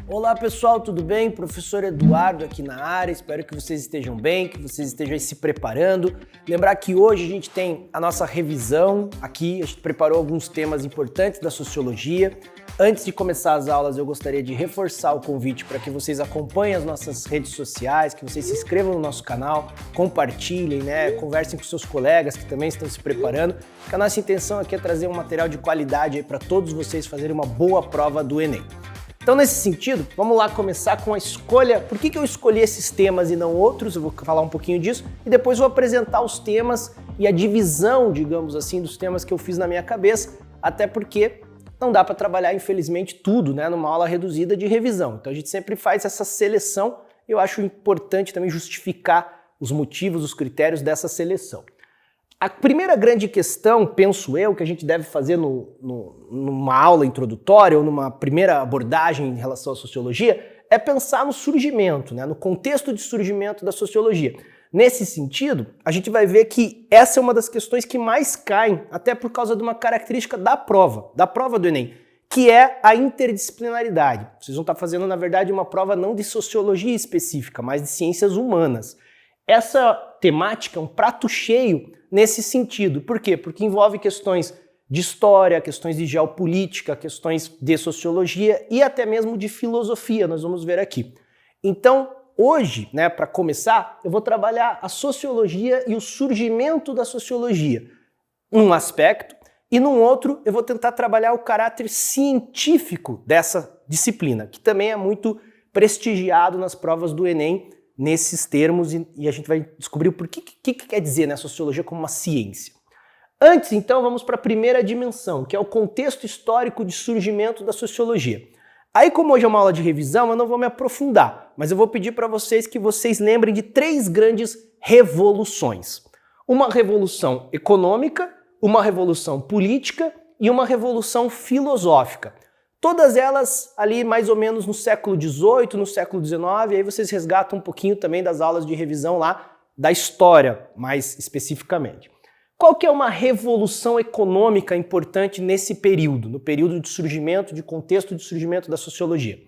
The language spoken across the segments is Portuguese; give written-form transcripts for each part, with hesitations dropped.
Olá pessoal, tudo bem? Professor Eduardo aqui na área, espero que vocês estejam bem, que vocês estejam aí se preparando. Lembrar que hoje a gente tem a nossa revisão aqui, a gente preparou alguns temas importantes da sociologia. Antes de começar as aulas, eu gostaria de reforçar o convite para que vocês acompanhem as nossas redes sociais, que vocês se inscrevam no nosso canal, compartilhem, conversem com seus colegas que também estão se preparando, porque a nossa intenção aqui é trazer um material de qualidade para todos vocês fazerem uma boa prova do Enem. Então, nesse sentido, vamos lá começar com a escolha. Por que eu escolhi esses temas e não outros? Eu vou falar um pouquinho disso e depois vou apresentar os temas e a divisão, digamos assim, dos temas que eu fiz na minha cabeça, até porque não dá para trabalhar, infelizmente, tudo, numa aula reduzida de revisão. Então, a gente sempre faz essa seleção e eu acho importante também justificar os motivos, os critérios dessa seleção. A primeira grande questão, penso eu, que a gente deve fazer numa aula introdutória ou numa primeira abordagem em relação à sociologia é pensar no surgimento, no contexto de surgimento da sociologia. Nesse sentido, a gente vai ver que essa é uma das questões que mais caem, até por causa de uma característica da prova do Enem, que é a interdisciplinaridade. Vocês vão estar fazendo, na verdade, uma prova não de sociologia específica, mas de ciências humanas. Essa temática é um prato cheio nesse sentido. Por quê? Porque envolve questões de história, questões de geopolítica, questões de sociologia e até mesmo de filosofia, nós vamos ver aqui. Então, hoje, para começar, eu vou trabalhar a sociologia e o surgimento da sociologia, um aspecto, e num outro eu vou tentar trabalhar o caráter científico dessa disciplina, que também é muito prestigiado nas provas do Enem, nesses termos, e a gente vai descobrir o porquê que quer dizer a sociologia como uma ciência. Antes, então, vamos para a primeira dimensão, que é o contexto histórico de surgimento da sociologia. Aí, como hoje é uma aula de revisão, eu não vou me aprofundar, mas eu vou pedir para vocês que vocês lembrem de três grandes revoluções. Uma revolução econômica, uma revolução política e uma revolução filosófica. Todas elas ali mais ou menos no século XVIII, no século XIX, e aí vocês resgatam um pouquinho também das aulas de revisão lá da história, mais especificamente. Qual que é uma revolução econômica importante nesse período, no período de surgimento, de contexto de surgimento da sociologia?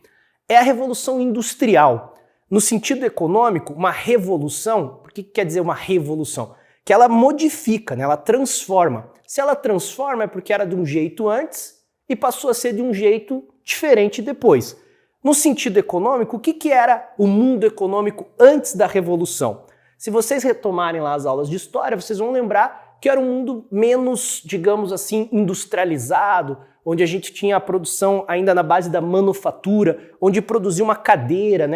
É a Revolução Industrial. No sentido econômico, uma revolução, por que quer dizer uma revolução? Que ela modifica, ela transforma. Se ela transforma é porque era de um jeito antes e passou a ser de um jeito diferente depois. No sentido econômico, o que era o mundo econômico antes da Revolução? Se vocês retomarem lá as aulas de história, vocês vão lembrar que era um mundo menos, digamos assim, industrializado, onde a gente tinha a produção ainda na base da manufatura, onde produzia uma cadeira,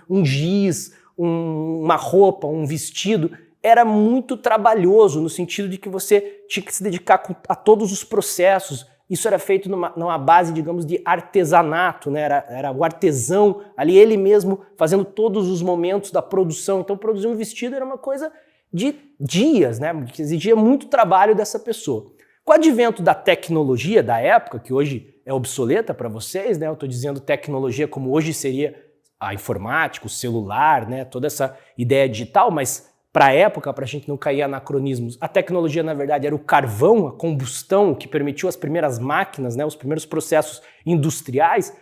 um giz, uma roupa, um vestido. Era muito trabalhoso, no sentido de que você tinha que se dedicar a todos os processos. Isso era feito numa base, digamos, de artesanato, era o artesão ali, ele mesmo fazendo todos os momentos da produção. Então, produzir um vestido era uma coisa de dias, que exigia muito trabalho dessa pessoa. Com o advento da tecnologia da época, que hoje é obsoleta para vocês, eu estou dizendo tecnologia como hoje seria a informática, o celular, toda essa ideia digital, mas para a época, para a gente não cair em anacronismos, a tecnologia, na verdade, era o carvão, a combustão, que permitiu as primeiras máquinas, os primeiros processos industriais.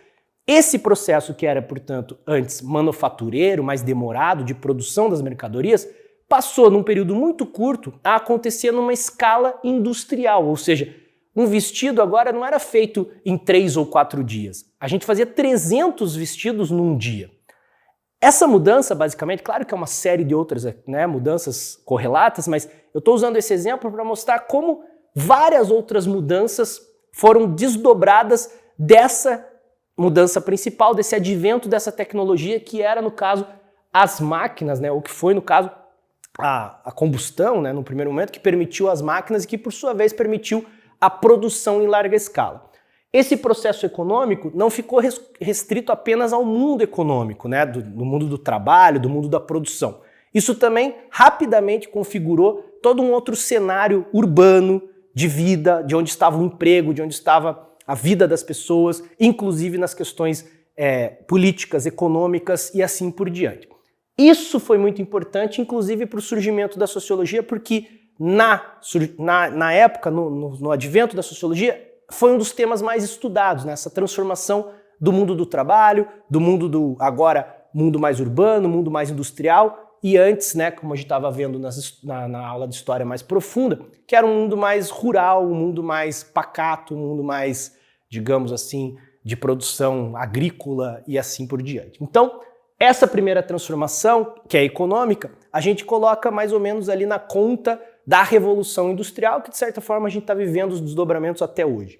Esse processo que era, portanto, antes manufatureiro, mais demorado, de produção das mercadorias, passou, num período muito curto, a acontecer numa escala industrial, ou seja, um vestido agora não era feito em 3 ou 4 dias. A gente fazia 300 vestidos num dia. Essa mudança, basicamente, claro que é uma série de outras mudanças correlatas, mas eu estou usando esse exemplo para mostrar como várias outras mudanças foram desdobradas dessa mudança principal, desse advento dessa tecnologia que era, no caso, as máquinas, ou que foi, no caso, a combustão, no primeiro momento, que permitiu as máquinas e que, por sua vez, permitiu a produção em larga escala. Esse processo econômico não ficou restrito apenas ao mundo econômico, do mundo do trabalho, do mundo da produção. Isso também rapidamente configurou todo um outro cenário urbano de vida, de onde estava o emprego, de onde estava a vida das pessoas, inclusive nas questões políticas, econômicas e assim por diante. Isso foi muito importante, inclusive para o surgimento da sociologia, porque na época, no advento da sociologia, foi um dos temas mais estudados, essa transformação do mundo do trabalho, do mundo do agora mundo mais urbano, mundo mais industrial, e antes, né, como a gente estava vendo na aula de história mais profunda, que era um mundo mais rural, um mundo mais pacato, um mundo mais, digamos assim, de produção agrícola e assim por diante. Então, essa primeira transformação, que é econômica, a gente coloca mais ou menos ali na conta da Revolução Industrial, que de certa forma a gente está vivendo os desdobramentos até hoje.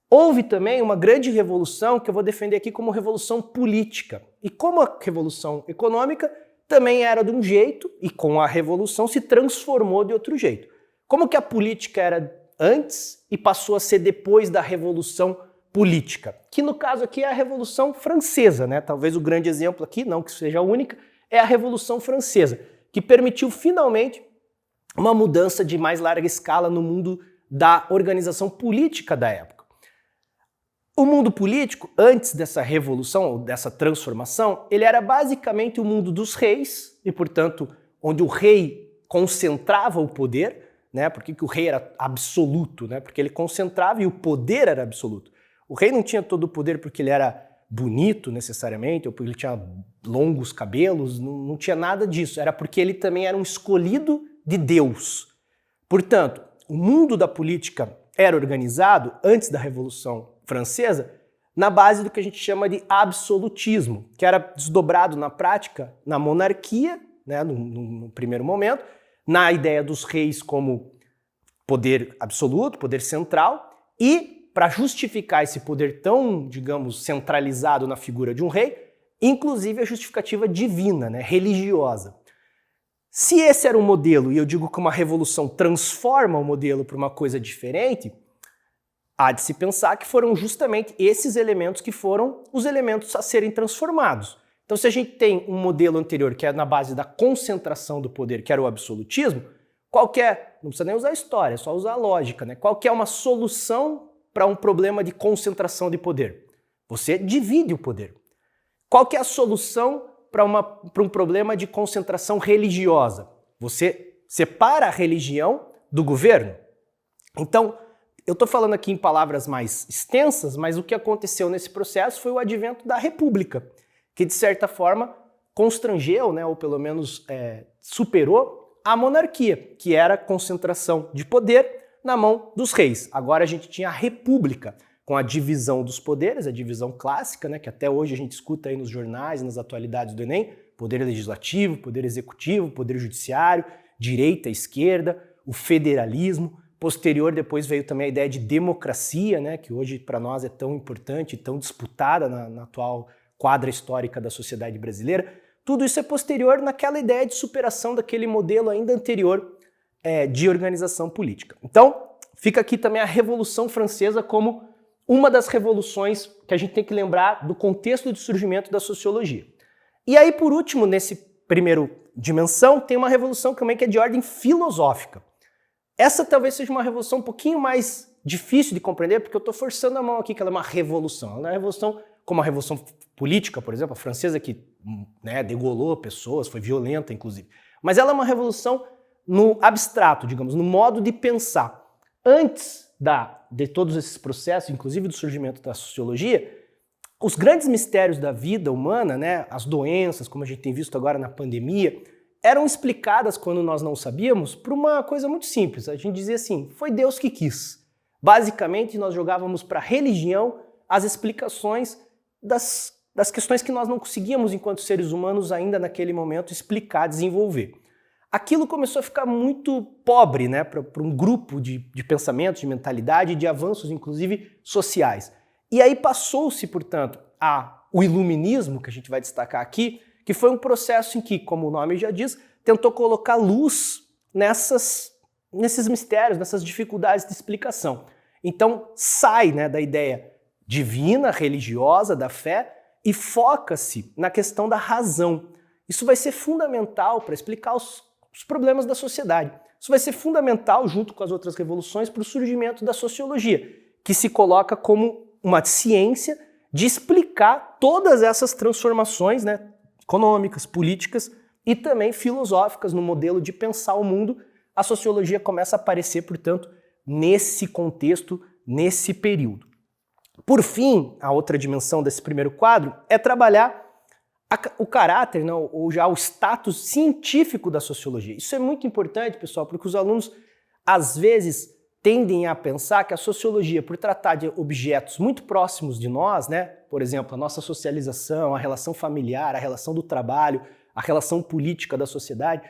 Houve também uma grande revolução que eu vou defender aqui como revolução política. E como a revolução econômica também era de um jeito, e com a revolução se transformou de outro jeito. Como que a política era antes e passou a ser depois da revolução política? Que no caso aqui é a Revolução Francesa, né? Talvez o grande exemplo aqui, não que seja a única, é a Revolução Francesa, que permitiu finalmente uma mudança de mais larga escala no mundo da organização política da época. O mundo político, antes dessa revolução, ou dessa transformação, ele era basicamente o mundo dos reis, e portanto, onde o rei concentrava o poder, né? Por que o rei era absoluto? Né? Porque ele concentrava e o poder era absoluto. O rei não tinha todo o poder porque ele era bonito necessariamente, ou porque ele tinha longos cabelos, não tinha nada disso. Era porque ele também era um escolhido de Deus. Portanto, o mundo da política era organizado, antes da Revolução Francesa, na base do que a gente chama de absolutismo, que era desdobrado na prática na monarquia, né, no primeiro momento, na ideia dos reis como poder absoluto, poder central, e para justificar esse poder tão, digamos, centralizado na figura de um rei, inclusive a justificativa divina, né, religiosa. Se esse era um modelo, e eu digo que uma revolução transforma o modelo para uma coisa diferente, há de se pensar que foram justamente esses elementos que foram os elementos a serem transformados. Então, se a gente tem um modelo anterior que é na base da concentração do poder, que era o absolutismo, não precisa nem usar a história, é só usar a lógica, né? Qual que é uma solução para um problema de concentração de poder? Você divide o poder. Qual que é a solução para um problema de concentração religiosa? Você separa a religião do governo. Então, eu estou falando aqui em palavras mais extensas, mas o que aconteceu nesse processo foi o advento da República, que de certa forma constrangeu, né, ou pelo menos superou a monarquia, que era a concentração de poder na mão dos reis. Agora a gente tinha a República, com a divisão dos poderes, a divisão clássica, né, que até hoje a gente escuta aí nos jornais, nas atualidades do Enem, poder legislativo, poder executivo, poder judiciário, direita, esquerda, o federalismo. Posterior, depois veio também a ideia de democracia, né, que hoje para nós é tão importante, tão disputada na atual quadra histórica da sociedade brasileira. Tudo isso é posterior naquela ideia de superação daquele modelo ainda anterior de organização política. Então, fica aqui também a Revolução Francesa como uma das revoluções que a gente tem que lembrar do contexto de surgimento da sociologia. E aí, por último, nesse primeiro dimensão, tem uma revolução também que é de ordem filosófica. Essa talvez seja uma revolução um pouquinho mais difícil de compreender, porque eu estou forçando a mão aqui que ela é uma revolução. Ela não é uma revolução como a revolução política, por exemplo, a francesa que, né, degolou pessoas, foi violenta, inclusive. Mas ela é uma revolução no abstrato, digamos, no modo de pensar. Antes de todos esses processos, inclusive do surgimento da sociologia, os grandes mistérios da vida humana, né, as doenças, como a gente tem visto agora na pandemia, eram explicadas, quando nós não sabíamos, por uma coisa muito simples. A gente dizia assim, foi Deus que quis. Basicamente, nós jogávamos para a religião as explicações das questões que nós não conseguíamos, enquanto seres humanos, ainda naquele momento, explicar, desenvolver. Aquilo começou a ficar muito pobre, né, para um grupo de pensamentos, de mentalidade, de avanços, inclusive, sociais. E aí passou-se, portanto, o iluminismo, que a gente vai destacar aqui, que foi um processo em que, como o nome já diz, tentou colocar luz nesses mistérios, nessas dificuldades de explicação. Então, sai, né, da ideia divina, religiosa, da fé, e foca-se na questão da razão. Isso vai ser fundamental para explicar os problemas da sociedade. Isso vai ser fundamental, junto com as outras revoluções, para o surgimento da sociologia, que se coloca como uma ciência de explicar todas essas transformações, né, econômicas, políticas e também filosóficas no modelo de pensar o mundo. A sociologia começa a aparecer, portanto, nesse contexto, nesse período. Por fim, a outra dimensão desse primeiro quadro é trabalhar o caráter, não, ou já o status científico da sociologia. Isso é muito importante, pessoal, porque os alunos, às vezes, tendem a pensar que a sociologia, por tratar de objetos muito próximos de nós, né, por exemplo, a nossa socialização, a relação familiar, a relação do trabalho, a relação política da sociedade,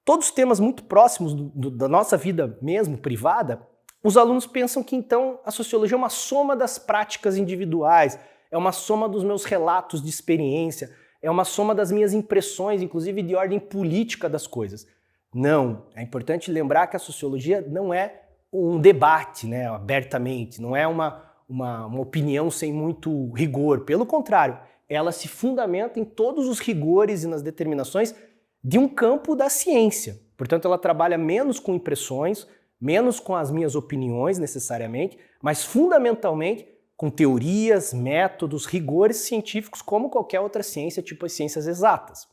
todos temas muito próximos da nossa vida mesmo, privada, os alunos pensam que então a sociologia é uma soma das práticas individuais, é uma soma dos meus relatos de experiência, é uma soma das minhas impressões, inclusive de ordem política das coisas. Não, é importante lembrar que a sociologia não é um debate, né, abertamente, não é uma opinião sem muito rigor. Pelo contrário, ela se fundamenta em todos os rigores e nas determinações de um campo da ciência. Portanto, ela trabalha menos com impressões, menos com as minhas opiniões necessariamente, mas fundamentalmente com teorias, métodos, rigores científicos, como qualquer outra ciência, tipo as ciências exatas.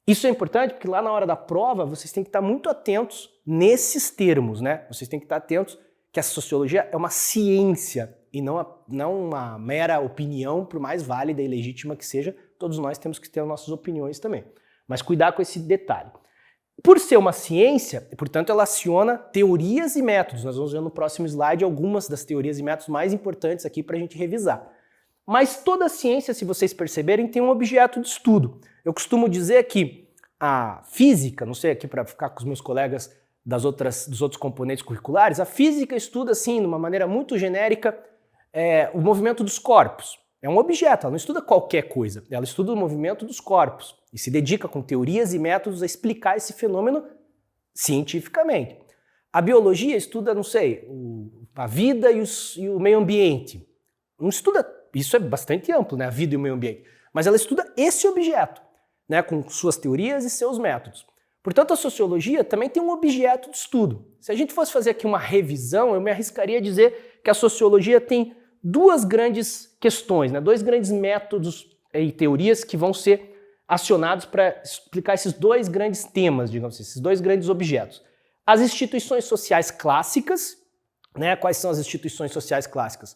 Isso é importante porque lá na hora da prova vocês têm que estar muito atentos nesses termos, né? Vocês têm que estar atentos que a sociologia é uma ciência e não uma mera opinião, por mais válida e legítima que seja. Todos nós temos que ter as nossas opiniões também. Mas cuidar com esse detalhe. Por ser uma ciência, portanto, ela aciona teorias e métodos. Nós vamos ver no próximo slide algumas das teorias e métodos mais importantes aqui para a gente revisar. Mas toda ciência, se vocês perceberem, tem um objeto de estudo. Eu costumo dizer que a física, não sei aqui para ficar com os meus colegas dos outros componentes curriculares, a física estuda, assim, de uma maneira muito genérica, o movimento dos corpos. É um objeto, ela não estuda qualquer coisa, ela estuda o movimento dos corpos e se dedica com teorias e métodos a explicar esse fenômeno cientificamente. A biologia estuda, não sei, a vida e o meio ambiente. Não estuda, isso é bastante amplo, né, a vida e o meio ambiente, mas ela estuda esse objeto, né, com suas teorias e seus métodos. Portanto, a sociologia também tem um objeto de estudo. Se a gente fosse fazer aqui uma revisão, eu me arriscaria a dizer que a sociologia tem duas grandes questões, né? Dois grandes métodos e teorias que vão ser acionados para explicar esses dois grandes temas, digamos assim, esses dois grandes objetos. As instituições sociais clássicas, né? Quais são as instituições sociais clássicas?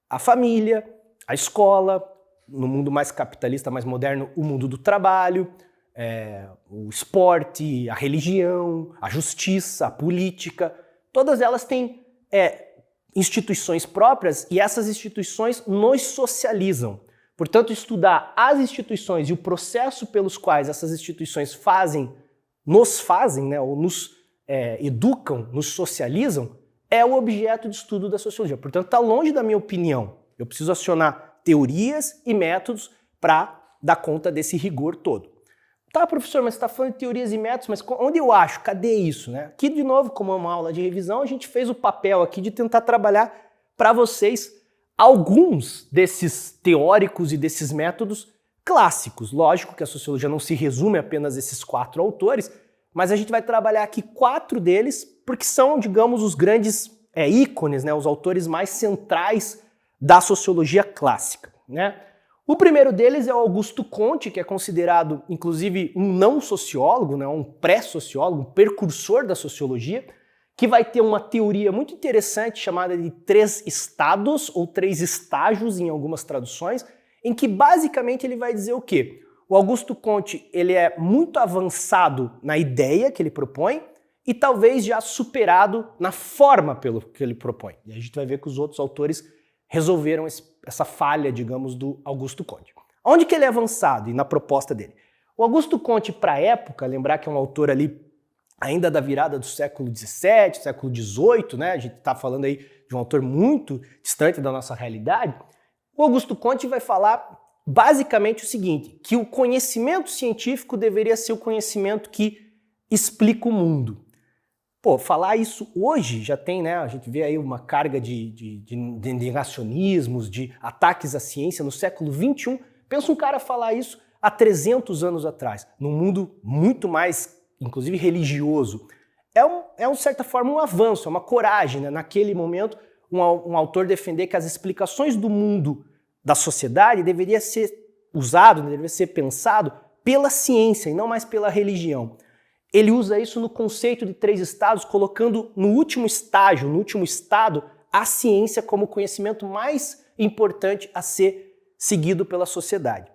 A família, a escola, no mundo mais capitalista, mais moderno, o mundo do trabalho, o esporte, a religião, a justiça, a política, todas elas têm instituições próprias e essas instituições nos socializam. Portanto, estudar as instituições e o processo pelos quais essas instituições nos fazem, né, ou nos educam, nos socializam, é o objeto de estudo da sociologia. Portanto, está longe da minha opinião. Eu preciso acionar teorias e métodos para dar conta desse rigor todo. Tá, professor, mas você está falando de teorias e métodos, mas onde eu acho? Cadê isso, né? Aqui, de novo, como é uma aula de revisão, a gente fez o papel aqui de tentar trabalhar para vocês alguns desses teóricos e desses métodos clássicos. Lógico que a sociologia não se resume apenas a esses 4 autores, mas a gente vai trabalhar aqui 4 deles, porque são, digamos, os grandes ícones, né? Os autores mais centrais da sociologia clássica, né? O primeiro deles é o Augusto Comte, que é considerado, inclusive, um não sociólogo, né, um pré-sociólogo, um precursor da sociologia, que vai ter uma teoria muito interessante chamada de 3 estados, ou 3 estágios em algumas traduções, em que basicamente ele vai dizer o quê? O Augusto Comte ele é muito avançado na ideia que ele propõe e talvez já superado na forma pelo que ele propõe. E a gente vai ver que os outros autores resolveram essa falha, digamos, do Augusto Comte. Onde que ele é avançado e na proposta dele? O Augusto Comte, para a época, lembrar que é um autor ali ainda da virada do século XVII, século XVIII, né? A gente está falando aí de um autor muito distante da nossa realidade. O Augusto Comte vai falar basicamente o seguinte, que o conhecimento científico deveria ser o conhecimento que explica o mundo. Pô, falar isso hoje já tem, né? A gente vê aí uma carga de negacionismos, de ataques à ciência no século XXI. Pensa um cara falar isso há 300 anos atrás, num mundo muito mais, inclusive, religioso. É, de certa forma, um avanço, é uma coragem, né? Naquele momento, um autor defender que as explicações do mundo, da sociedade, deveria ser usado, deveria ser pensado pela ciência e não mais pela religião. Ele usa isso no conceito de 3 estados, colocando no último estágio, no último estado, a ciência como o conhecimento mais importante a ser seguido pela sociedade.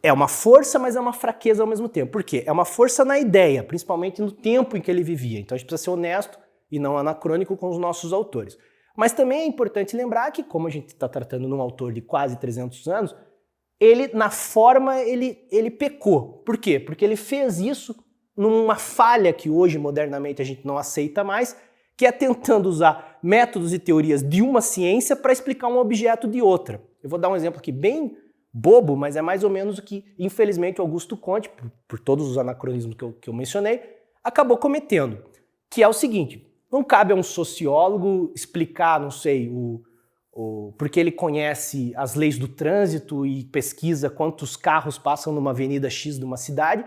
É uma força, mas é uma fraqueza ao mesmo tempo. Por quê? É uma força na ideia, principalmente no tempo em que ele vivia. Então a gente precisa ser honesto e não anacrônico com os nossos autores. Mas também é importante lembrar que, como a gente está tratando de um autor de quase 300 anos, ele, na forma, ele pecou. Por quê? Porque ele fez isso numa falha que hoje, modernamente, a gente não aceita mais, que é tentando usar métodos e teorias de uma ciência para explicar um objeto de outra. Eu vou dar um exemplo aqui bem bobo, mas é mais ou menos o que, infelizmente, Augusto Comte, por todos os anacronismos que eu mencionei, acabou cometendo, que é o seguinte: não cabe a um sociólogo explicar, não sei, porque ele conhece as leis do trânsito e pesquisa quantos carros passam numa avenida X de uma cidade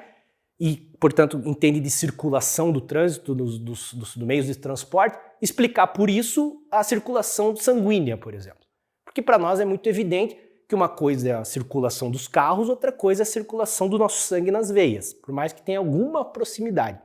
e, portanto, entende de circulação do trânsito, dos meios de transporte, explicar por isso a circulação sanguínea, por exemplo. Porque para nós é muito evidente que uma coisa é a circulação dos carros, outra coisa é a circulação do nosso sangue nas veias, por mais que tenha alguma proximidade.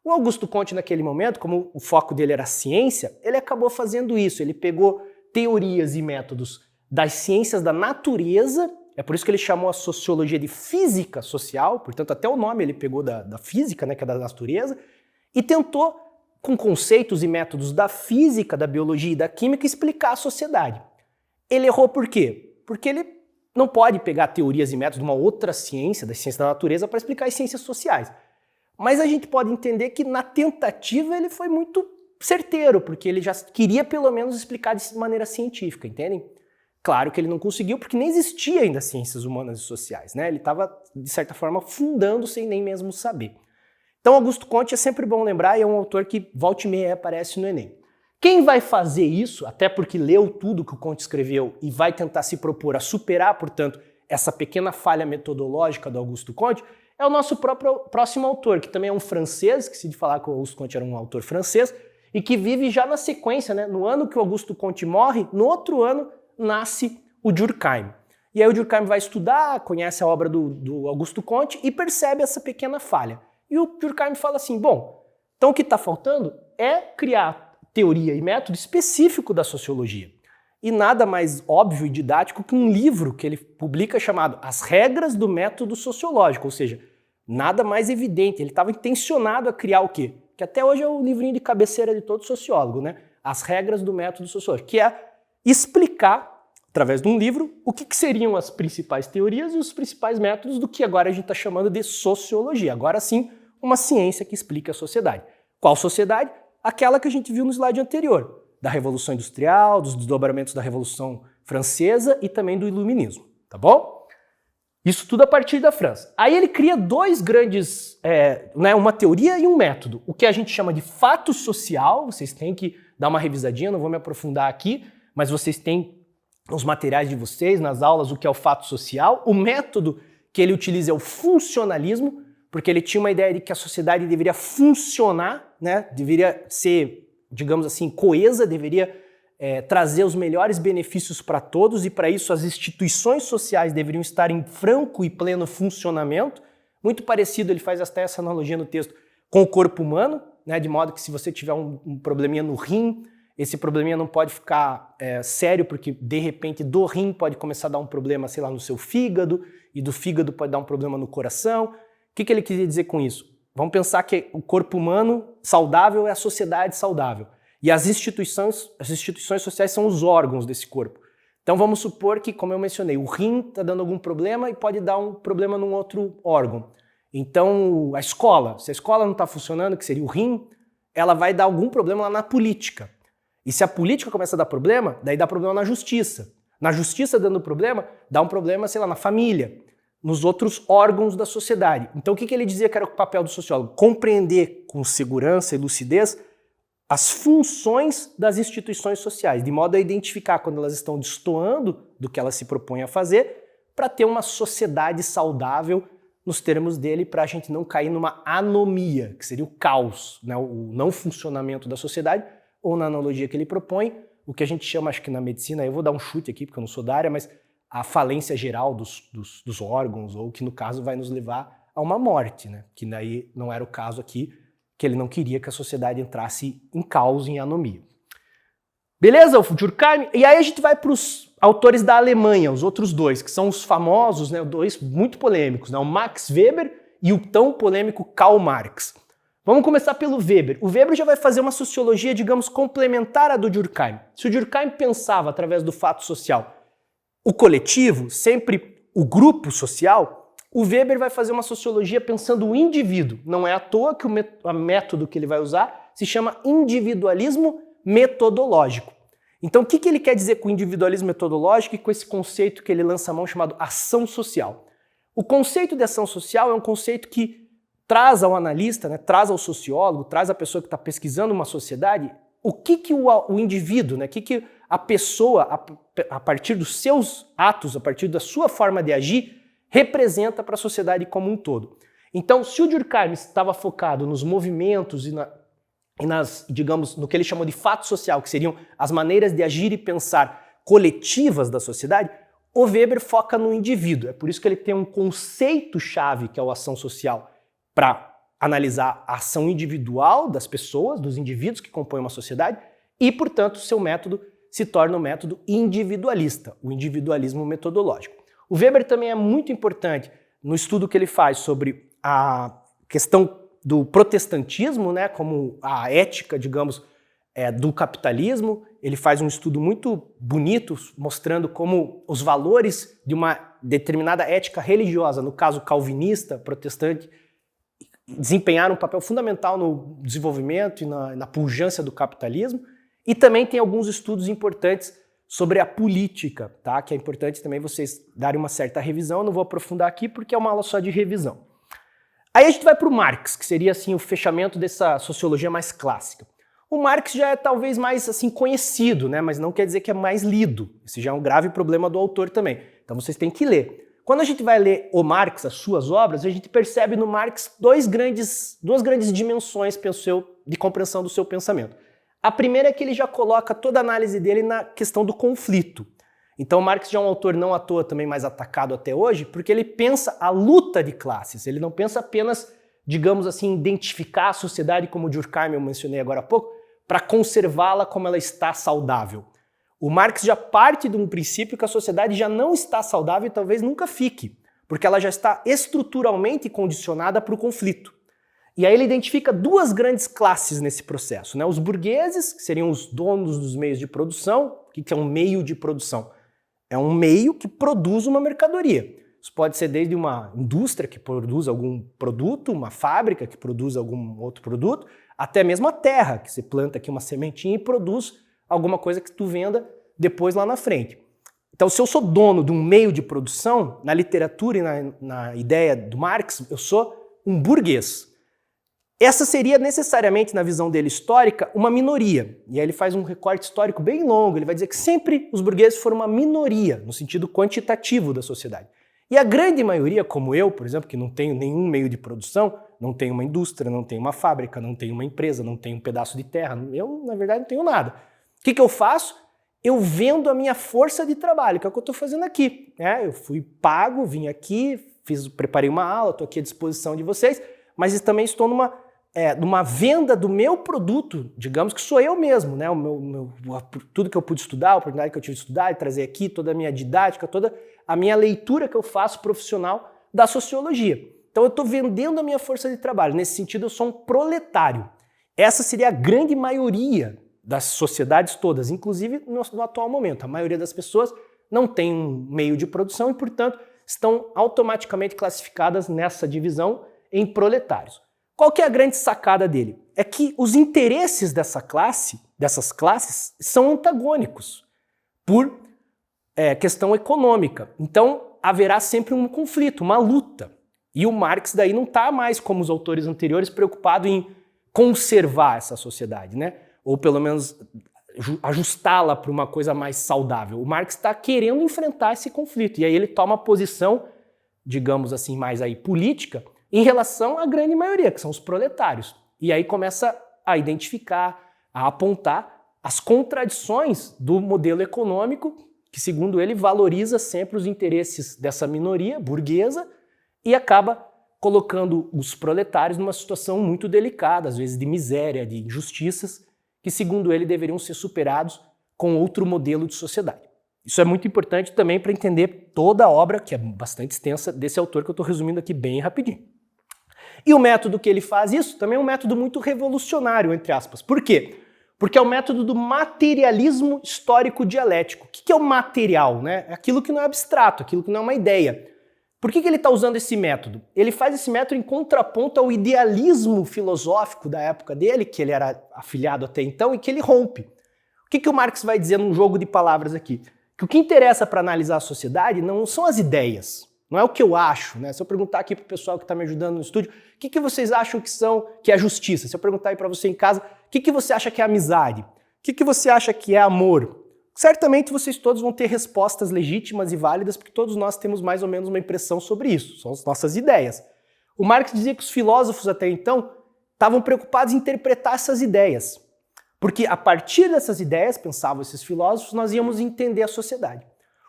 O Augusto Comte, naquele momento, como o foco dele era a ciência, ele acabou fazendo isso. Ele pegou teorias e métodos das ciências da natureza, é por isso que ele chamou a sociologia de física social, portanto até o nome ele pegou da física, né, que é da natureza, e tentou, com conceitos e métodos da física, da biologia e da química, explicar a sociedade. Ele errou por quê? Porque ele não pode pegar teorias e métodos de uma outra ciência, da ciência da natureza, para explicar as ciências sociais. Mas a gente pode entender que na tentativa ele foi muito certeiro, porque ele já queria pelo menos explicar de maneira científica, entendem? Claro que ele não conseguiu, porque nem existia ainda ciências humanas e sociais, né? Ele estava, de certa forma, fundando sem nem mesmo saber. Então, Augusto Comte é sempre bom lembrar, e é um autor que volta e meia aparece no Enem. Quem vai fazer isso, até porque leu tudo que o Comte escreveu e vai tentar se propor a superar, portanto, essa pequena falha metodológica do Augusto Comte, é o nosso próximo autor, que também é um francês, esqueci de falar que o Augusto Comte era um autor francês, e que vive já na sequência, né? No ano que o Augusto Comte morre, no outro ano nasce o Durkheim. E aí o Durkheim vai estudar, conhece a obra do Augusto Comte e percebe essa pequena falha. E o Durkheim fala assim, bom, então o que está faltando é criar teoria e método específico da sociologia. E nada mais óbvio e didático que um livro que ele publica chamado As Regras do Método Sociológico, ou seja, nada mais evidente. Ele estava intencionado a criar o quê? Que até hoje é o livrinho de cabeceira de todo sociólogo, né? As Regras do Método Sociológico, que é explicar, através de um livro, o que seriam as principais teorias e os principais métodos do que agora a gente está chamando de sociologia. Agora sim, uma ciência que explica a sociedade. Qual sociedade? Aquela que a gente viu no slide anterior, da Revolução Industrial, dos desdobramentos da Revolução Francesa e também do Iluminismo, tá bom? Isso tudo a partir da França. Aí ele cria dois grandes, uma teoria e um método. O que a gente chama de fato social, vocês têm que dar uma revisadinha, não vou me aprofundar aqui, mas vocês têm nos materiais de vocês, nas aulas, o que é o fato social. O método que ele utiliza é o funcionalismo, porque ele tinha uma ideia de que a sociedade deveria funcionar, né? Deveria ser, digamos assim, coesa, deveria trazer os melhores benefícios para todos, e para isso as instituições sociais deveriam estar em franco e pleno funcionamento. Muito parecido, ele faz até essa analogia no texto, com o corpo humano, né? De modo que se você tiver um probleminha no rim, esse probleminha não pode ficar sério, porque de repente do rim pode começar a dar um problema, sei lá, no seu fígado, e do fígado pode dar um problema no coração. O que ele queria dizer com isso? Vamos pensar que o corpo humano saudável é a sociedade saudável. E as instituições sociais são os órgãos desse corpo. Então vamos supor que, como eu mencionei, o rim está dando algum problema e pode dar um problema num outro órgão. Então a escola, se a escola não está funcionando, que seria o rim, ela vai dar algum problema lá na política. E se a política começa a dar problema, daí dá problema na justiça. Na justiça dando problema, dá um problema, sei lá, na família, nos outros órgãos da sociedade. Então o que ele dizia que era o papel do sociólogo? Compreender com segurança e lucidez as funções das instituições sociais, de modo a identificar quando elas estão destoando do que elas se propõem a fazer, para ter uma sociedade saudável, nos termos dele, para a gente não cair numa anomia, que seria o caos, né? O não funcionamento da sociedade, ou na analogia que ele propõe, o que a gente chama, acho que na medicina, eu vou dar um chute aqui porque eu não sou da área, mas a falência geral dos órgãos, ou que no caso vai nos levar a uma morte, né? Que daí não era o caso aqui, que ele não queria que a sociedade entrasse em caos, em anomia. Beleza, o Durkheim? E aí a gente vai para os autores da Alemanha, os outros dois, que são os famosos, né, dois muito polêmicos, né, o Max Weber e o tão polêmico Karl Marx. Vamos começar pelo Weber. O Weber já vai fazer uma sociologia, digamos, complementar à do Durkheim. Se o Durkheim pensava, através do fato social, o coletivo, sempre o grupo social, o Weber vai fazer uma sociologia pensando o indivíduo. Não é à toa que o método que ele vai usar se chama individualismo metodológico. Então, o que ele quer dizer com individualismo metodológico e com esse conceito que ele lança a mão chamado ação social? O conceito de ação social é um conceito que traz ao analista, né, traz ao sociólogo, traz à pessoa que está pesquisando uma sociedade, o que o indivíduo, né, o que a pessoa, a partir dos seus atos, a partir da sua forma de agir, representa para a sociedade como um todo. Então, se o Durkheim estava focado nos movimentos e nas, digamos, no que ele chamou de fato social, que seriam as maneiras de agir e pensar coletivas da sociedade, o Weber foca no indivíduo. É por isso que ele tem um conceito-chave, que é a ação social, para analisar a ação individual das pessoas, dos indivíduos que compõem uma sociedade, e, portanto, seu método se torna um método individualista, o individualismo metodológico. O Weber também é muito importante no estudo que ele faz sobre a questão do protestantismo, né, como a ética, digamos, do capitalismo. Ele faz um estudo muito bonito mostrando como os valores de uma determinada ética religiosa, no caso calvinista, protestante, desempenharam um papel fundamental no desenvolvimento e na pujança do capitalismo. E também tem alguns estudos importantes sobre a política, tá? Que é importante também vocês darem uma certa revisão. Eu não vou aprofundar aqui porque é uma aula só de revisão. Aí a gente vai para o Marx, que seria assim o fechamento dessa sociologia mais clássica. O Marx já é talvez mais assim conhecido, né? Mas não quer dizer que é mais lido. Esse já é um grave problema do autor também. Então vocês têm que ler. Quando a gente vai ler o Marx, as suas obras, a gente percebe no Marx duas grandes dimensões, penso eu, de compreensão do seu pensamento. A primeira é que ele já coloca toda a análise dele na questão do conflito. Então Marx já é um autor não à toa também mais atacado até hoje, porque ele pensa a luta de classes. Ele não pensa apenas, digamos assim, identificar a sociedade, como o Durkheim eu mencionei agora há pouco, para conservá-la como ela está saudável. O Marx já parte de um princípio que a sociedade já não está saudável e talvez nunca fique, porque ela já está estruturalmente condicionada para o conflito. E aí ele identifica duas grandes classes nesse processo, né? Os burgueses, que seriam os donos dos meios de produção. O que é um meio de produção? É um meio que produz uma mercadoria. Isso pode ser desde uma indústria que produz algum produto, uma fábrica que produz algum outro produto, até mesmo a terra, que você planta aqui uma sementinha e produz alguma coisa que tu venda depois lá na frente. Então, se eu sou dono de um meio de produção, na literatura e na ideia do Marx, eu sou um burguês. Essa seria necessariamente, na visão dele histórica, uma minoria. E aí ele faz um recorte histórico bem longo, ele vai dizer que sempre os burgueses foram uma minoria, no sentido quantitativo da sociedade. E a grande maioria, como eu, por exemplo, que não tenho nenhum meio de produção, não tenho uma indústria, não tenho uma fábrica, não tenho uma empresa, não tenho um pedaço de terra, eu, na verdade, não tenho nada. O que eu faço? Eu vendo a minha força de trabalho, que é o que eu estou fazendo aqui. Eu fui pago, vim aqui, preparei uma aula, estou aqui à disposição de vocês, mas também estou numa venda do meu produto, digamos que sou eu mesmo, né? Tudo que eu pude estudar, a oportunidade que eu tive de estudar e trazer aqui, toda a minha didática, toda a minha leitura que eu faço profissional da sociologia. Então eu estou vendendo a minha força de trabalho. Nesse sentido, eu sou um proletário. Essa seria a grande maioria das sociedades todas, inclusive no atual momento. A maioria das pessoas não tem um meio de produção e, portanto, estão automaticamente classificadas nessa divisão em proletários. Qual que é a grande sacada dele? É que os interesses dessas classes, são antagônicos por questão econômica. Então, haverá sempre um conflito, uma luta. E o Marx daí não está mais, como os autores anteriores, preocupado em conservar essa sociedade, né? Ou pelo menos ajustá-la para uma coisa mais saudável. O Marx está querendo enfrentar esse conflito. E aí ele toma posição, digamos assim, mais aí política, em relação à grande maioria, que são os proletários. E aí começa a identificar, a apontar as contradições do modelo econômico, que, segundo ele, valoriza sempre os interesses dessa minoria burguesa e acaba colocando os proletários numa situação muito delicada, às vezes de miséria, de injustiças, que, segundo ele, deveriam ser superados com outro modelo de sociedade. Isso é muito importante também para entender toda a obra, que é bastante extensa, desse autor que eu estou resumindo aqui bem rapidinho. E o método que ele faz isso também é um método muito revolucionário, entre aspas. Por quê? Porque é o método do materialismo histórico dialético. O que é o material, né? É aquilo que não é abstrato, aquilo que não é uma ideia. Por que ele está usando esse método? Ele faz esse método em contraponto ao idealismo filosófico da época dele, que ele era afiliado até então, e que ele rompe. O que o Marx vai dizer num jogo de palavras aqui? Que o que interessa para analisar a sociedade não são as ideias, não é o que eu acho, né? Se eu perguntar aqui para o pessoal que está me ajudando no estúdio, o que vocês acham que é justiça? Se eu perguntar aí para você em casa, o que você acha que é amizade? O que você acha que é amor? Certamente vocês todos vão ter respostas legítimas e válidas, porque todos nós temos mais ou menos uma impressão sobre isso, são as nossas ideias. O Marx dizia que os filósofos até então estavam preocupados em interpretar essas ideias, porque a partir dessas ideias, pensavam esses filósofos, nós íamos entender a sociedade.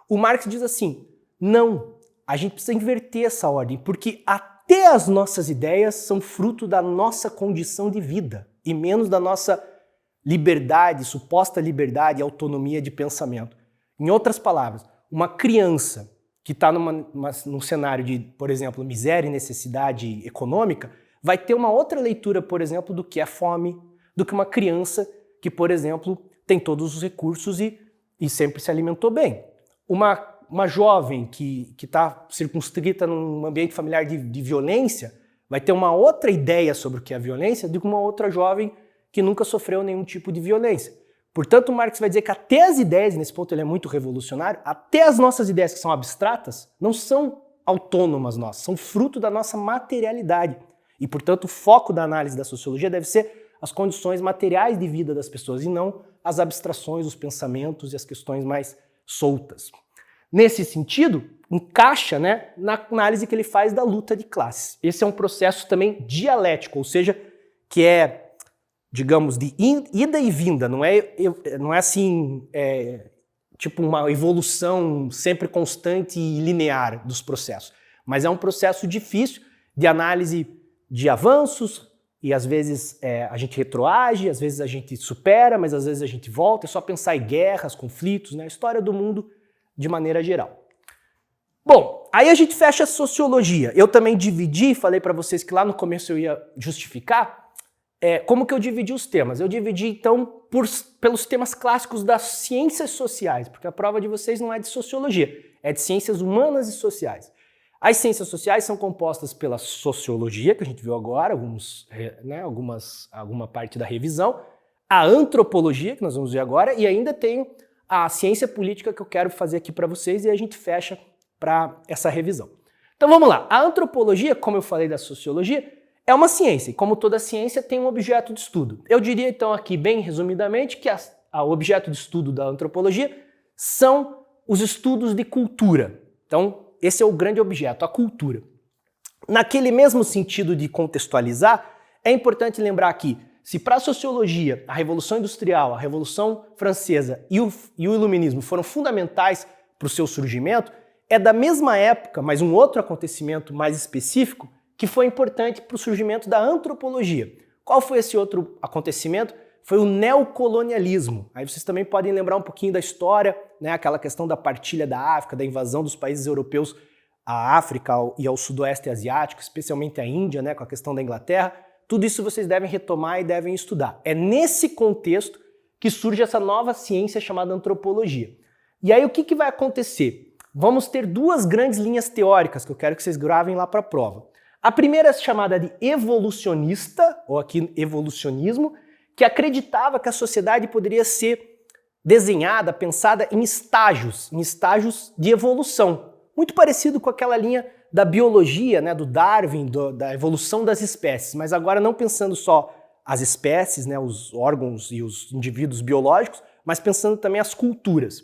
O Marx diz assim, não, a gente precisa inverter essa ordem, porque até as nossas ideias são fruto da nossa condição de vida, e menos da nossa liberdade, suposta liberdade e autonomia de pensamento. Em outras palavras, uma criança que está num cenário de, por exemplo, miséria e necessidade econômica, vai ter uma outra leitura, por exemplo, do que é fome, do que uma criança que, por exemplo, tem todos os recursos e sempre se alimentou bem. Uma jovem que está circunscrita num ambiente familiar de violência vai ter uma outra ideia sobre o que é violência do que uma outra jovem que nunca sofreu nenhum tipo de violência. Portanto, o Marx vai dizer que até as ideias, nesse ponto ele é muito revolucionário, até as nossas ideias que são abstratas não são autônomas nossas, são fruto da nossa materialidade. E, portanto, o foco da análise da sociologia deve ser as condições materiais de vida das pessoas e não as abstrações, os pensamentos e as questões mais soltas. Nesse sentido, encaixa, né, na análise que ele faz da luta de classes. Esse é um processo também dialético, ou seja, que é, digamos, de ida e vinda, não é assim, tipo uma evolução sempre constante e linear dos processos, mas é um processo difícil de análise de avanços, e às vezes a gente retroage, às vezes a gente supera, mas às vezes a gente volta, é só pensar em guerras, conflitos, né, a história do mundo de maneira geral. Bom, aí a gente fecha a sociologia. Eu também dividi, falei para vocês que lá no começo eu ia justificar, como que eu dividi os temas. Eu dividi, então, pelos temas clássicos das ciências sociais, porque a prova de vocês não é de sociologia, é de ciências humanas e sociais. As ciências sociais são compostas pela sociologia, que a gente viu agora, alguma parte da revisão, a antropologia, que nós vamos ver agora, e ainda tem a ciência política que eu quero fazer aqui para vocês, e a gente fecha para essa revisão. Então vamos lá. A antropologia, como eu falei da sociologia, é uma ciência, e como toda ciência tem um objeto de estudo. Eu diria então aqui, bem resumidamente, que o objeto de estudo da antropologia são os estudos de cultura. Então, esse é o grande objeto, a cultura. Naquele mesmo sentido de contextualizar, é importante lembrar que, se para a sociologia a Revolução Industrial, a Revolução Francesa e o Iluminismo foram fundamentais para o seu surgimento, é da mesma época, mas um outro acontecimento mais específico, que foi importante para o surgimento da antropologia. Qual foi esse outro acontecimento? Foi o neocolonialismo. Aí vocês também podem lembrar um pouquinho da história, né, aquela questão da partilha da África, da invasão dos países europeus à África e ao sudoeste asiático, especialmente à Índia, né, com a questão da Inglaterra. Tudo isso vocês devem retomar e devem estudar. É nesse contexto que surge essa nova ciência chamada antropologia. E aí o que vai acontecer? Vamos ter duas grandes linhas teóricas que eu quero que vocês gravem lá para a prova. A primeira é chamada de evolucionista, ou aqui evolucionismo, que acreditava que a sociedade poderia ser desenhada, pensada em estágios de evolução. Muito parecido com aquela linha da biologia, né, do Darwin, da evolução das espécies, mas agora não pensando só as espécies, né, os órgãos e os indivíduos biológicos, mas pensando também as culturas.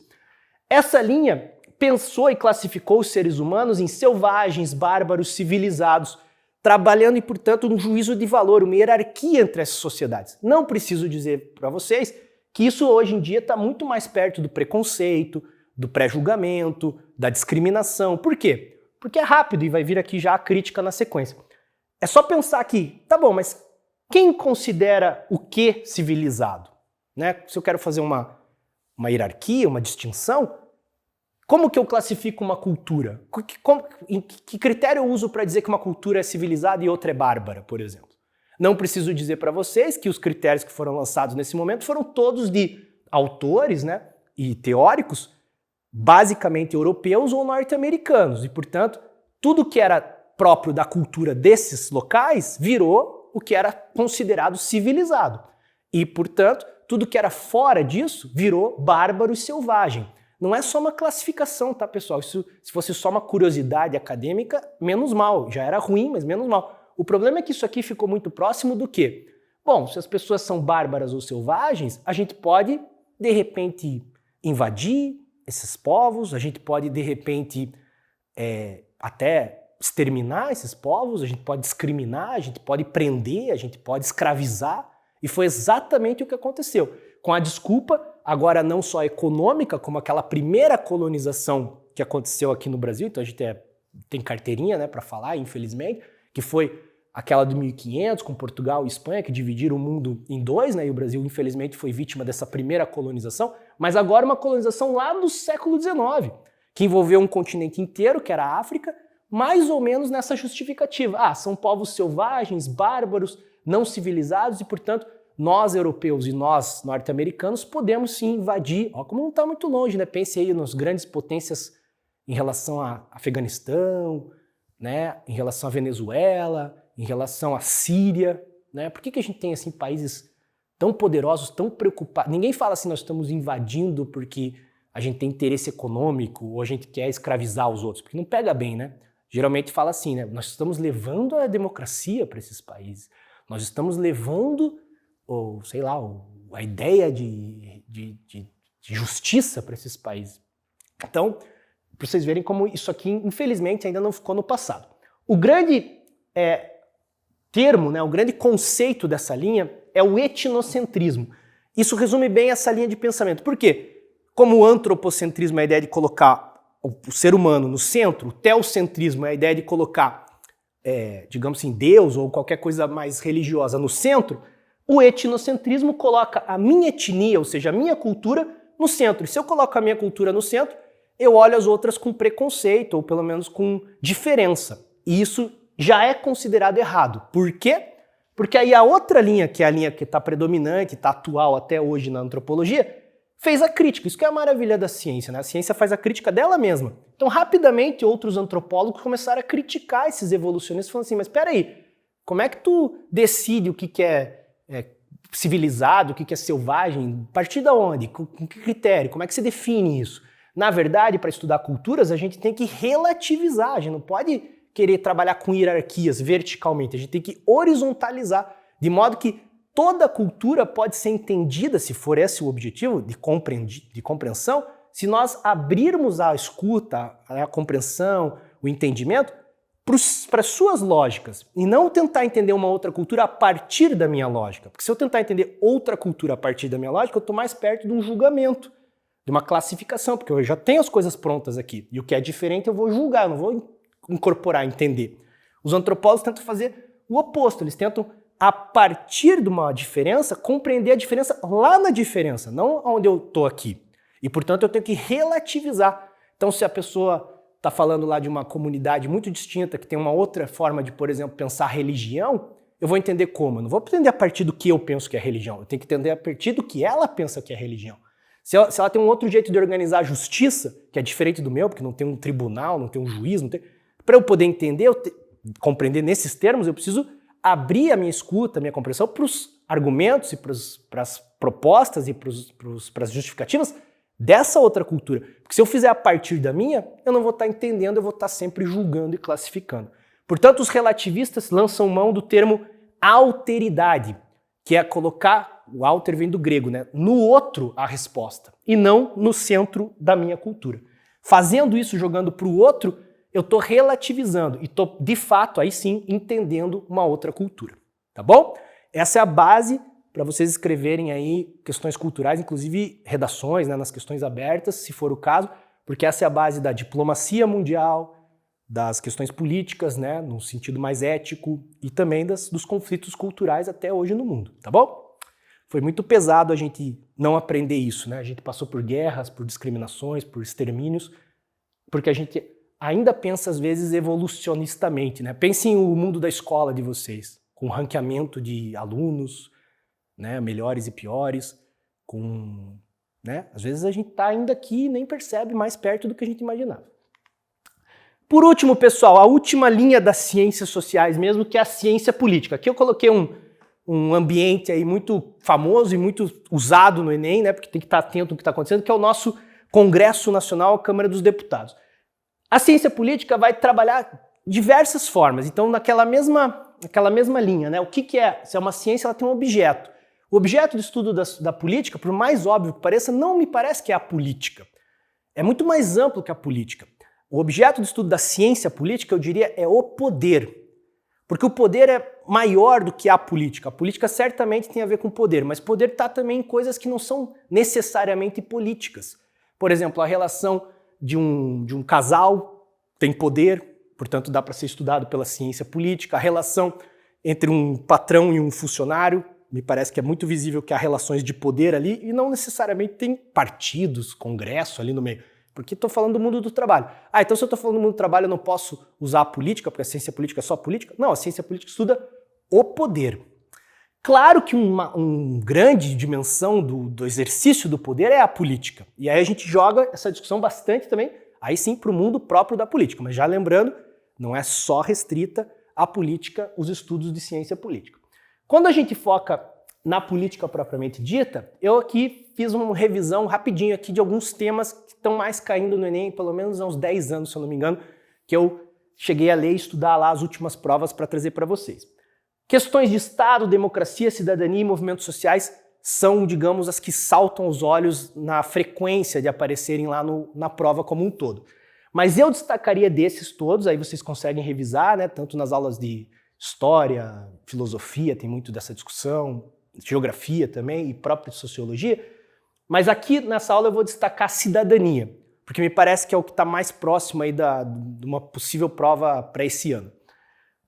Essa linha pensou e classificou os seres humanos em selvagens, bárbaros, civilizados, trabalhando, e, portanto, um juízo de valor, uma hierarquia entre essas sociedades. Não preciso dizer para vocês que isso hoje em dia está muito mais perto do preconceito, do pré-julgamento, da discriminação. Por quê? Porque é rápido e vai vir aqui já a crítica na sequência. É só pensar aqui, tá bom, mas quem considera o que civilizado? Né? Se eu quero fazer uma uma hierarquia, uma distinção, como que eu classifico uma cultura? Que critério eu uso para dizer que uma cultura é civilizada e outra é bárbara, por exemplo? Não preciso dizer para vocês que os critérios que foram lançados nesse momento foram todos de autores, né, e teóricos, basicamente europeus ou norte-americanos. E, portanto, tudo que era próprio da cultura desses locais virou o que era considerado civilizado. E, portanto, tudo que era fora disso virou bárbaro e selvagem. Não é só uma classificação, tá, pessoal? Isso, se fosse só uma curiosidade acadêmica, menos mal. Já era ruim, mas menos mal. O problema é que isso aqui ficou muito próximo do quê? Bom, se as pessoas são bárbaras ou selvagens, a gente pode, de repente, invadir esses povos, a gente pode, de repente, até exterminar esses povos, a gente pode discriminar, a gente pode prender, a gente pode escravizar. E foi exatamente o que aconteceu. Com a desculpa, agora não só econômica, como aquela primeira colonização que aconteceu aqui no Brasil, então a gente tem carteirinha, né, para falar, infelizmente, que foi aquela de 1500 com Portugal e Espanha, que dividiram o mundo em dois, né, e o Brasil infelizmente foi vítima dessa primeira colonização, mas agora uma colonização lá no século XIX, que envolveu um continente inteiro, que era a África, mais ou menos nessa justificativa. Ah, são povos selvagens, bárbaros, não civilizados e, portanto, nós europeus e nós norte-americanos podemos sim invadir. Ó, como não está muito longe, né? Pense aí nas grandes potências em relação a Afeganistão, né? Em relação à Venezuela, em relação à Síria, né? Por que a gente tem assim países tão poderosos, tão preocupados? Ninguém fala assim, nós estamos invadindo porque a gente tem interesse econômico ou a gente quer escravizar os outros, porque não pega bem, né? Geralmente fala assim, né? Nós estamos levando a democracia para esses países. Nós estamos levando, ou sei lá, a ideia de justiça para esses países. Então, para vocês verem como isso aqui, infelizmente, ainda não ficou no passado. O grande termo, né, o grande conceito dessa linha é o etnocentrismo. Isso resume bem essa linha de pensamento. Por quê? Como o antropocentrismo é a ideia de colocar o ser humano no centro, o teocentrismo é a ideia de colocar, digamos assim, Deus ou qualquer coisa mais religiosa no centro, o etnocentrismo coloca a minha etnia, ou seja, a minha cultura, no centro. E se eu coloco a minha cultura no centro, eu olho as outras com preconceito, ou pelo menos com diferença. E isso já é considerado errado. Por quê? Porque aí a outra linha, que é a linha que está predominante, está atual até hoje na antropologia, fez a crítica. Isso que é a maravilha da ciência, né? A ciência faz a crítica dela mesma. Então, rapidamente, outros antropólogos começaram a criticar esses evolucionistas, falando assim, mas espera aí, como é que tu decide o que é civilizado, o que é selvagem? A partir de onde? Com que critério? Como é que se define isso? Na verdade, para estudar culturas, a gente tem que relativizar, a gente não pode querer trabalhar com hierarquias verticalmente, a gente tem que horizontalizar, de modo que toda cultura pode ser entendida, se for esse o objetivo de compreensão, se nós abrirmos a escuta, a compreensão, o entendimento para suas lógicas e não tentar entender uma outra cultura a partir da minha lógica. Porque se eu tentar entender outra cultura a partir da minha lógica, eu estou mais perto de um julgamento, de uma classificação, porque eu já tenho as coisas prontas aqui. E o que é diferente eu vou julgar, eu não vou incorporar, entender. Os antropólogos tentam fazer o oposto, eles tentam, a partir de uma diferença, compreender a diferença lá na diferença, não onde eu estou aqui. E, portanto, eu tenho que relativizar. Então, se a pessoa está falando lá de uma comunidade muito distinta, que tem uma outra forma de, por exemplo, pensar religião, eu vou entender como? Eu não vou entender a partir do que eu penso que é religião, eu tenho que entender a partir do que ela pensa que é religião. Se ela tem um outro jeito de organizar a justiça, que é diferente do meu, porque não tem um tribunal, não tem um juiz, não tem... Para eu poder entender, compreender nesses termos, eu preciso abrir a minha escuta, a minha compreensão para os argumentos e para as propostas e para as justificativas dessa outra cultura. Porque se eu fizer a partir da minha, eu não vou estar entendendo, eu vou estar sempre julgando e classificando. Portanto, os relativistas lançam mão do termo alteridade, que é colocar, o alter vem do grego, né, no outro a resposta, e não no centro da minha cultura. Fazendo isso, jogando para o outro, eu estou relativizando e estou, de fato, aí sim, entendendo uma outra cultura. Tá bom? Essa é a base para vocês escreverem aí questões culturais, inclusive redações, né, nas questões abertas, se for o caso, porque essa é a base da diplomacia mundial, das questões políticas, né, no sentido mais ético, e também dos conflitos culturais até hoje no mundo, tá bom? foi muito pesado a gente não aprender isso, né? A gente passou por guerras, por discriminações, por extermínios, porque a gente ainda pensa, às vezes, evolucionistamente, né? Pensem o mundo da escola de vocês, com ranqueamento de alunos, né? Melhores e piores, com... né? Às vezes a gente está ainda aqui e nem percebe mais perto do que a gente imaginava. Por último, pessoal, a última linha das ciências sociais mesmo, que é a ciência política. Aqui eu coloquei um ambiente aí muito famoso e muito usado no Enem, né? Porque tem que estar atento ao que está acontecendo, que é o nosso Congresso Nacional, a Câmara dos Deputados. A ciência política vai trabalhar diversas formas. Então, naquela mesma linha, né? O que é? Se é uma ciência, ela tem um objeto. O objeto de estudo da política, por mais óbvio que pareça, não me parece que é a política. É muito mais amplo que a política. O objeto de estudo da ciência política, eu diria, é o poder. Porque o poder é maior do que a política. A política certamente tem a ver com poder, mas poder está também em coisas que não são necessariamente políticas. Por exemplo, a relação de um casal tem poder, portanto dá para ser estudado pela ciência política. A relação entre um patrão e um funcionário, me parece que é muito visível que há relações de poder ali e não necessariamente tem partidos, congresso ali no meio. Porque estou falando do mundo do trabalho. Ah, então se eu estou falando do mundo do trabalho eu não posso usar a política, porque a ciência política é só política? Não, a ciência política estuda o poder. Claro que uma grande dimensão do exercício do poder é a política. E aí a gente joga essa discussão bastante também, aí sim, para o mundo próprio da política. Mas já lembrando, não é só restrita à política os estudos de ciência política. Quando a gente foca na política propriamente dita, eu aqui fiz uma revisão rapidinho aqui de alguns temas que estão mais caindo no Enem, pelo menos há uns 10 anos, se eu não me engano, que eu cheguei a ler e estudar lá as últimas provas para trazer para vocês. Questões de Estado, democracia, cidadania e movimentos sociais são, digamos, as que saltam aos olhos na frequência de aparecerem lá na prova como um todo. Mas eu destacaria desses todos, aí vocês conseguem revisar, né, tanto nas aulas de história, filosofia, tem muito dessa discussão, geografia também e própria sociologia, mas aqui nessa aula eu vou destacar cidadania, porque me parece que é o que está mais próximo aí de uma possível prova para esse ano.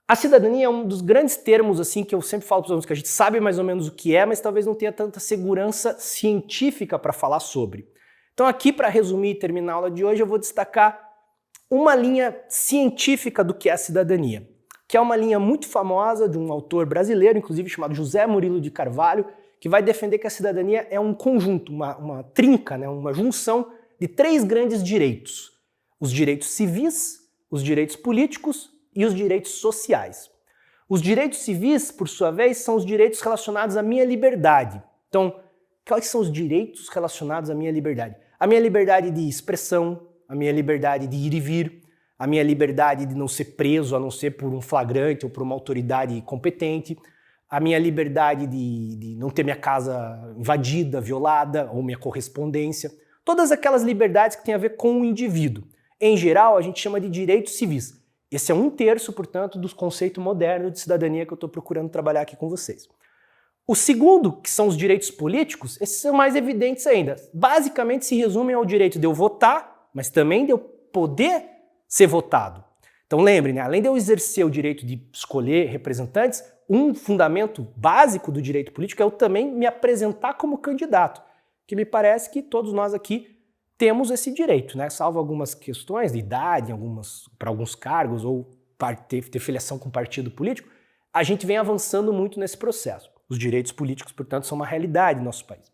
A cidadania é um dos grandes termos assim que eu sempre falo para os alunos, que a gente sabe mais ou menos o que é, mas talvez não tenha tanta segurança científica para falar sobre. Então aqui, para resumir e terminar a aula de hoje, eu vou destacar uma linha científica do que é a cidadania, que é uma linha muito famosa de um autor brasileiro, inclusive chamado José Murilo de Carvalho, que vai defender que a cidadania é um conjunto, uma trinca, né, uma junção de 3 grandes direitos. Os direitos civis, os direitos políticos e os direitos sociais. Os direitos civis, por sua vez, são os direitos relacionados à minha liberdade. Então, quais são os direitos relacionados à minha liberdade? A minha liberdade de expressão, a minha liberdade de ir e vir, a minha liberdade de não ser preso, a não ser por um flagrante ou por uma autoridade competente, a minha liberdade de não ter minha casa invadida, violada, ou minha correspondência. Todas aquelas liberdades que têm a ver com o indivíduo. Em geral, a gente chama de direitos civis. Esse é 1/3, portanto, dos conceitos modernos de cidadania que eu estou procurando trabalhar aqui com vocês. O segundo, que são os direitos políticos, esses são mais evidentes ainda. Basicamente se resumem ao direito de eu votar, mas também de eu poder ser votado. Então lembrem, né? Além de eu exercer o direito de escolher representantes, um fundamento básico do direito político é eu também me apresentar como candidato, que me parece que todos nós aqui temos esse direito, né? Salvo algumas questões de idade, para alguns cargos, ou ter filiação com partido político, a gente vem avançando muito nesse processo. Os direitos políticos, portanto, são uma realidade no nosso país.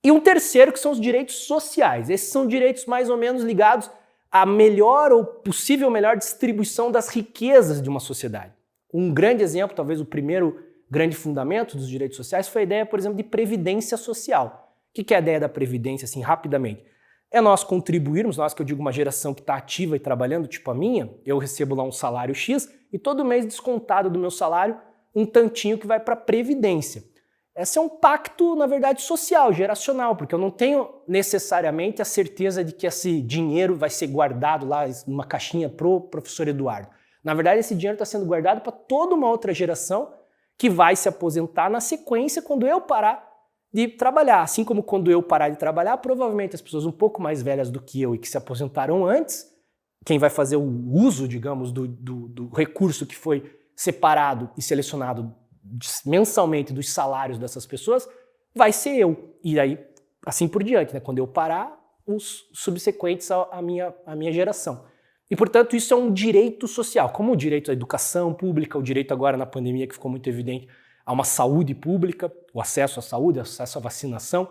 E um terceiro, que são os direitos sociais. Esses são direitos mais ou menos ligados à melhor ou possível melhor distribuição das riquezas de uma sociedade. Um grande exemplo, talvez o primeiro grande fundamento dos direitos sociais, foi a ideia, por exemplo, de previdência social. O que é a ideia da previdência, assim, rapidamente? É nós contribuirmos, nós que eu digo uma geração que está ativa e trabalhando, tipo a minha, eu recebo lá um salário X e todo mês descontado do meu salário um tantinho que vai para a previdência. Esse é um pacto, na verdade, social, geracional, porque eu não tenho necessariamente a certeza de que esse dinheiro vai ser guardado lá numa caixinha pro professor Eduardo. Na verdade, esse dinheiro está sendo guardado para toda uma outra geração que vai se aposentar na sequência quando eu parar de trabalhar. Assim como quando eu parar de trabalhar, provavelmente as pessoas um pouco mais velhas do que eu e que se aposentaram antes, quem vai fazer o uso, digamos, do recurso que foi separado e selecionado mensalmente dos salários dessas pessoas, vai ser eu. E aí, assim por diante, né? Quando eu parar, os subsequentes à minha geração. E, portanto, isso é um direito social, como o direito à educação pública, o direito agora na pandemia que ficou muito evidente a uma saúde pública, o acesso à saúde, o acesso à vacinação,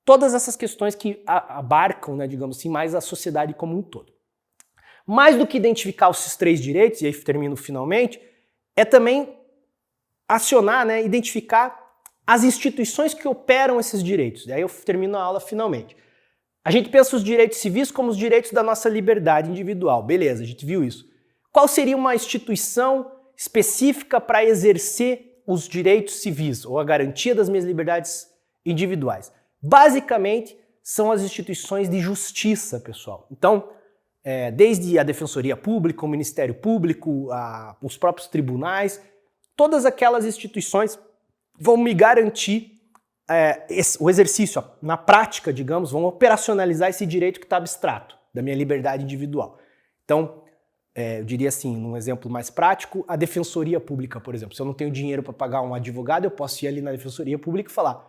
todas essas questões que abarcam, né, digamos assim, mais a sociedade como um todo. Mais do que identificar esses 3 direitos, e aí termino finalmente, é também acionar, né, identificar as instituições que operam esses direitos. E aí eu termino a aula finalmente. A gente pensa os direitos civis como os direitos da nossa liberdade individual. Beleza, a gente viu isso. Qual seria uma instituição específica para exercer os direitos civis ou a garantia das minhas liberdades individuais? Basicamente, são as instituições de justiça, pessoal. Então, desde a Defensoria Pública, o Ministério Público, os próprios tribunais, todas aquelas instituições vão me garantir o exercício, na prática, digamos, vão operacionalizar esse direito que está abstrato, da minha liberdade individual. Então, eu diria assim, num exemplo mais prático, a Defensoria Pública, por exemplo. Se eu não tenho dinheiro para pagar um advogado, eu posso ir ali na Defensoria Pública e falar,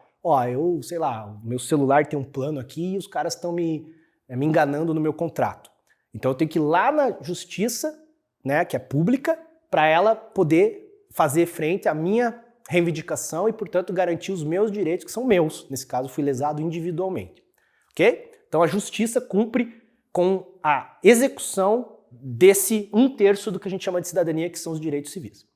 eu, sei lá, o meu celular tem um plano aqui e os caras estão me enganando no meu contrato. Então eu tenho que ir lá na justiça, né, que é pública, para ela poder fazer frente à minha reivindicação e, portanto, garantir os meus direitos, que são meus. Nesse caso, fui lesado individualmente. Ok? Então a justiça cumpre com a execução desse 1/3 do que a gente chama de cidadania, que são os direitos civis.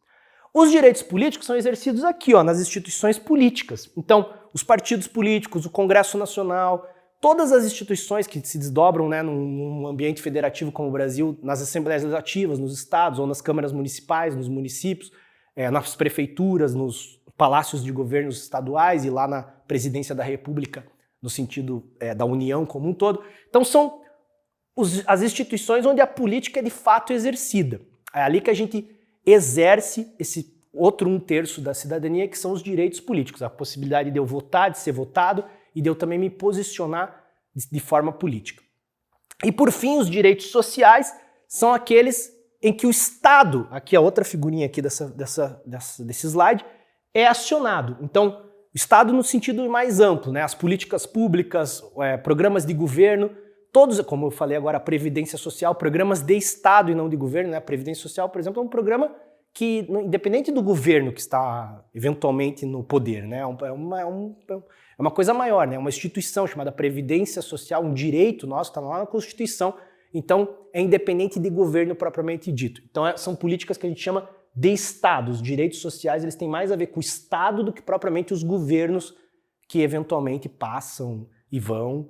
Os direitos políticos são exercidos aqui, nas instituições políticas. Então, os partidos políticos, o Congresso Nacional, todas as instituições que se desdobram, né, num ambiente federativo como o Brasil, nas assembleias legislativas, nos estados ou nas câmaras municipais, nos municípios, nas prefeituras, nos palácios de governos estaduais e lá na presidência da República, no sentido da União como um todo. Então são as instituições onde a política é de fato exercida. É ali que a gente exerce esse outro 1/3 da cidadania, que são os direitos políticos, a possibilidade de eu votar, de ser votado e de eu também me posicionar de forma política. E por fim, os direitos sociais são aqueles em que o Estado, aqui a outra figurinha aqui desse slide, é acionado. Então, o Estado no sentido mais amplo, né? As políticas públicas, programas de governo, todos, como eu falei agora, a Previdência Social, programas de Estado e não de governo, né? A Previdência Social, por exemplo, é um programa que, independente do governo que está eventualmente no poder, né? É uma coisa maior, né? Uma instituição chamada Previdência Social, um direito nosso, está lá na Constituição. Então, é independente de governo propriamente dito. Então, são políticas que a gente chama de Estado. Os direitos sociais, eles têm mais a ver com o Estado do que propriamente os governos que eventualmente passam e vão,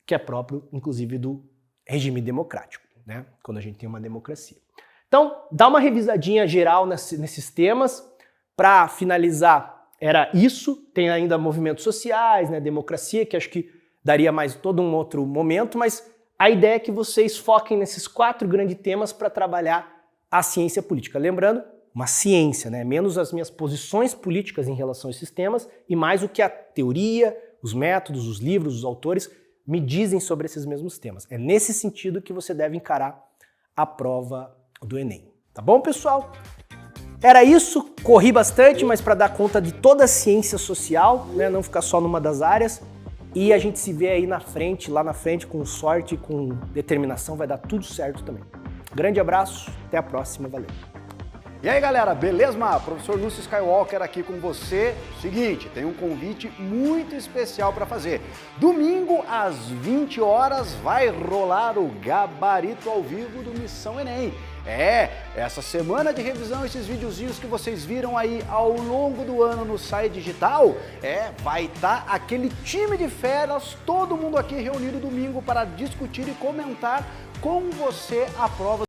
que é próprio, inclusive, do regime democrático, né? Quando a gente tem uma democracia. Então, dá uma revisadinha geral nesses temas. Para finalizar, era isso. Tem ainda movimentos sociais, né? Democracia, que acho que daria mais todo um outro momento, mas a ideia é que vocês foquem nesses 4 grandes temas para trabalhar a ciência política. Lembrando, uma ciência, né? Menos as minhas posições políticas em relação a esses temas e mais o que a teoria, os métodos, os livros, os autores me dizem sobre esses mesmos temas. É nesse sentido que você deve encarar a prova do Enem. Tá bom, pessoal? Era isso, corri bastante, mas para dar conta de toda a ciência social, né? Não ficar só numa das áreas. E a gente se vê aí na frente, lá na frente, com sorte, com determinação, vai dar tudo certo também. Grande abraço, até a próxima, valeu! E aí galera, beleza? Professor Lúcio Skywalker aqui com você. Seguinte, tem um convite muito especial para fazer. Domingo às 20 horas vai rolar o Gabarito ao vivo do Missão Enem. Essa semana de revisão, esses videozinhos que vocês viram aí ao longo do ano no site digital, vai estar aquele time de feras, todo mundo aqui reunido domingo para discutir e comentar com você a prova